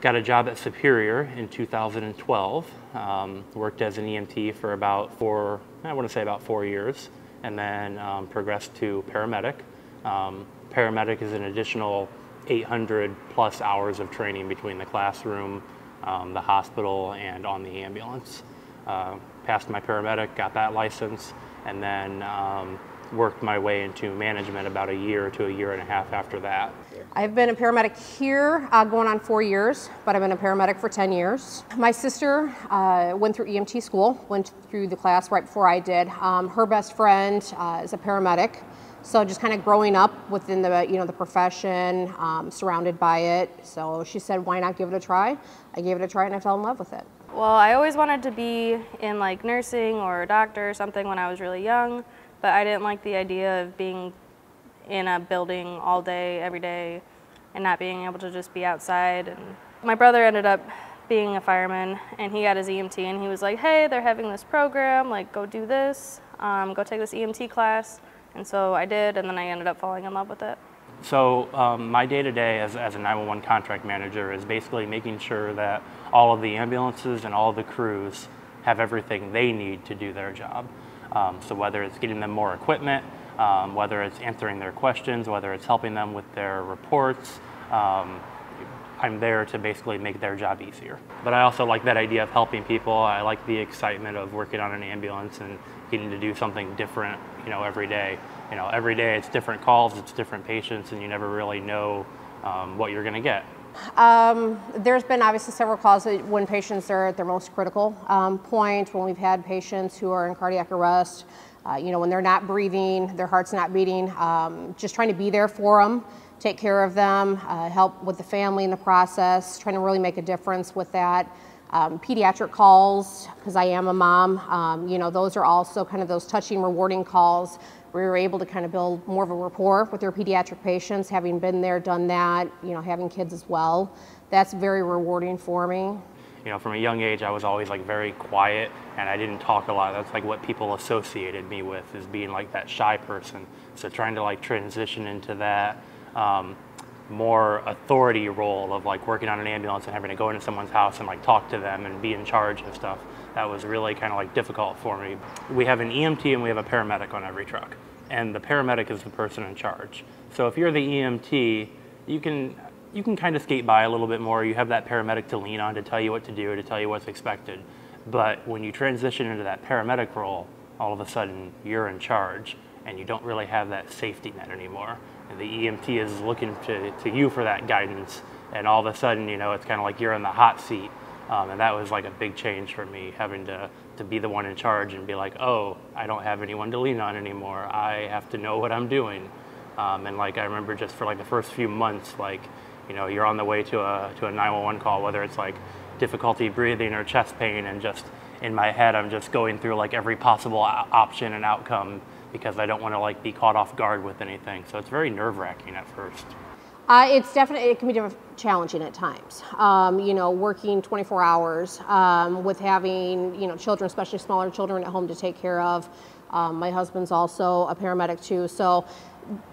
Got a job at Superior in 2012. Worked as an EMT for about about 4 years, and then progressed to paramedic. Paramedic is an additional 800 plus hours of training between the classroom, the hospital, and on the ambulance. Passed my paramedic, got that license, and then worked my way into management about a year to a year and a half after that. I've been a paramedic here going on 4 years, but I've been a paramedic for 10 years. My sister went through EMT school, went through the class right before I did. Her best friend is a paramedic, so just kind of growing up within the the profession, surrounded by it. So she said, why not give it a try? I gave it a try and I fell in love with it. Well, I always wanted to be in like nursing or a doctor or something when I was really young, but I didn't like the idea of being in a building all day, every day, and not being able to just be outside. And my brother ended up being a fireman, and he got his EMT, and he was like, hey, they're having this program, like go do this, go take this EMT class. And so I did, and then I ended up falling in love with it. So my day-to-day as a 911 contract manager is basically making sure that all of the ambulances and all of the crews have everything they need to do their job. So whether it's getting them more equipment, whether it's answering their questions, whether it's helping them with their reports, I'm there to basically make their job easier. But I also like that idea of helping people. I like the excitement of working on an ambulance and getting to do something different, every day. Every day it's different calls, it's different patients, and you never really know what you're gonna get. There's been obviously several calls when patients are at their most critical point, when we've had patients who are in cardiac arrest, when they're not breathing, their heart's not beating, just trying to be there for them, take care of them, help with the family in the process, trying to really make a difference with that. Pediatric calls, because I am a mom, those are also kind of those touching, rewarding calls where you're able to kind of build more of a rapport with your pediatric patients, having been there, done that, having kids as well. That's very rewarding for me. From a young age, I was always like very quiet and I didn't talk a lot. That's like what people associated me with, is being like that shy person. So trying to like transition into that more authority role of like working on an ambulance and having to go into someone's house and like talk to them and be in charge of stuff, that was really kind of like difficult for me. We have an EMT and we have a paramedic on every truck, and the paramedic is the person in charge. So if you're the EMT, you can kind of skate by a little bit more. You have that paramedic to lean on to tell you what to do, to tell you what's expected. But when you transition into that paramedic role, all of a sudden you're in charge and you don't really have that safety net anymore. And the EMT is looking to you for that guidance, and all of a sudden, it's kind of like you're in the hot seat. And that was like a big change for me, having to be the one in charge and be like, oh, I don't have anyone to lean on anymore. I have to know what I'm doing. And like, I remember just for like the first few months, like, you're on the way to a 911 call, whether it's like difficulty breathing or chest pain, and just in my head, I'm just going through like every possible option and outcome because I don't want to like be caught off guard with anything. So it's very nerve-wracking at first. It can be challenging at times. Working 24 hours with having, children, especially smaller children at home to take care of. My husband's also a paramedic too. So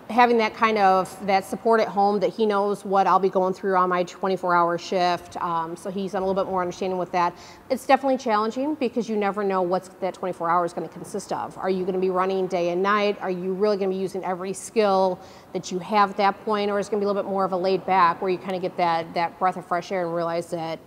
having that support at home, that he knows what I'll be going through on my 24-hour shift. So he's a little bit more understanding with that. It's definitely challenging because you never know what that 24 hours is going to consist of. Are you going to be running day and night? Are you really going to be using every skill that you have at that point? Or is it going to be a little bit more of a laid back where you kind of get that breath of fresh air and realize that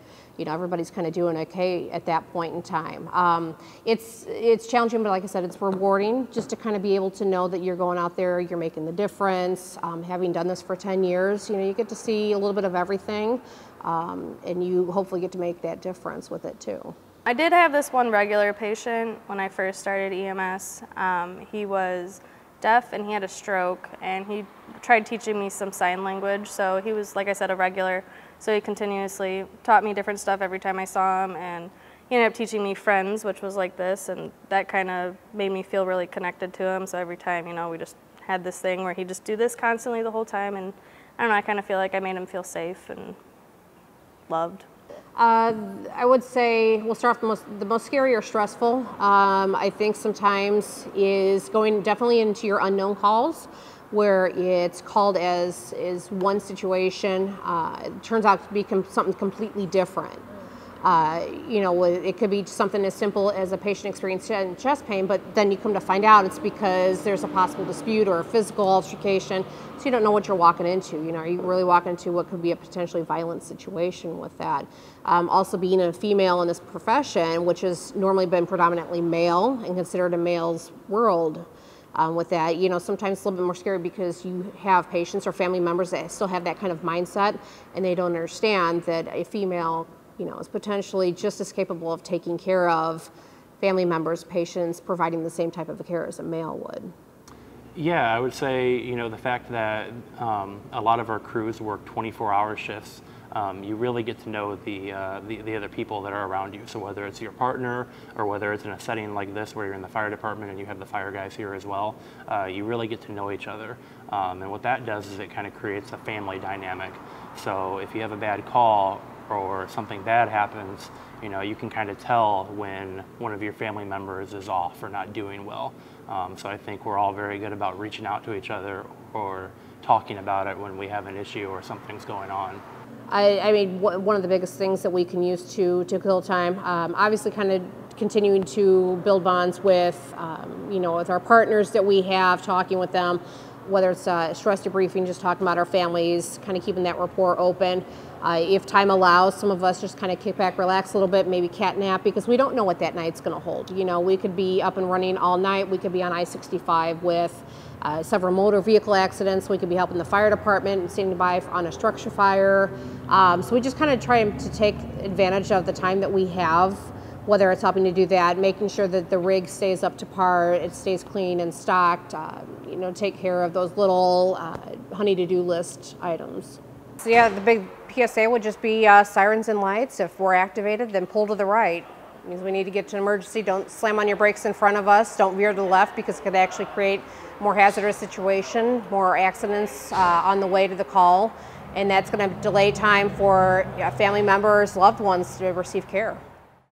everybody's kind of doing okay at that point in time. It's challenging, but like I said, it's rewarding just to kind of be able to know that you're going out there, you're making the difference. Having done this for 10 years, you get to see a little bit of everything, and you hopefully get to make that difference with it too. I did have this one regular patient when I first started EMS. He was deaf and he had a stroke, and he tried teaching me some sign language. So he was, like I said, a regular. So he continuously taught me different stuff every time I saw him, and he ended up teaching me friends, which was like this, and that kind of made me feel really connected to him. So every time, we just had this thing where he'd just do this constantly the whole time, and I don't know, I kind of feel like I made him feel safe and loved. I would say we'll start off the most scary or stressful. I think sometimes is going definitely into your unknown calls, where it's called as is one situation, it turns out to be something completely different. You know, it could be something as simple as a patient experiencing chest pain, but then you come to find out it's because there's a possible dispute or a physical altercation, so you don't know what you're walking into. You know, are you really walking into what could be a potentially violent situation with that? Also, being a female in this profession, which has normally been predominantly male and considered a male's world, with that, you know, sometimes it's a little bit more scary because you have patients or family members that still have that kind of mindset, and they don't understand that a female, you know, is potentially just as capable of taking care of family members, patients, providing the same type of care as a male would. Yeah, I would say, you know, the fact that a lot of our crews work 24-hour shifts, you really get to know the other people that are around you. So whether it's your partner or whether it's in a setting like this where you're in the fire department and you have the fire guys here as well, you really get to know each other. And what that does is it kind of creates a family dynamic. So if you have a bad call or something bad happens, you know, you can kind of tell when one of your family members is off or not doing well. So I think we're all very good about reaching out to each other or talking about it when we have an issue or something's going on. I mean, one of the biggest things that we can use to kill time, obviously kind of continuing to build bonds with, you know, with our partners that we have, talking with them, whether it's stress debriefing, just talking about our families, kind of keeping that rapport open. If time allows, some of us just kind of kick back, relax a little bit, maybe cat nap, because we don't know what that night's going to hold. You know, we could be up and running all night. We could be on I-65 with several motor vehicle accidents. We could be helping the fire department and standing by on a structure fire. So we just kind of try to take advantage of the time that we have, whether it's helping to do that, making sure that the rig stays up to par, it stays clean and stocked, you know, take care of those little honey to-do list items. So yeah, the big PSA would just be sirens and lights. If we're activated, then pull to the right. It means we need to get to an emergency. Don't slam on your brakes in front of us. Don't veer to the left because it could actually create a more hazardous situation, more accidents on the way to the call. And that's going to delay time for family members, loved ones to receive care.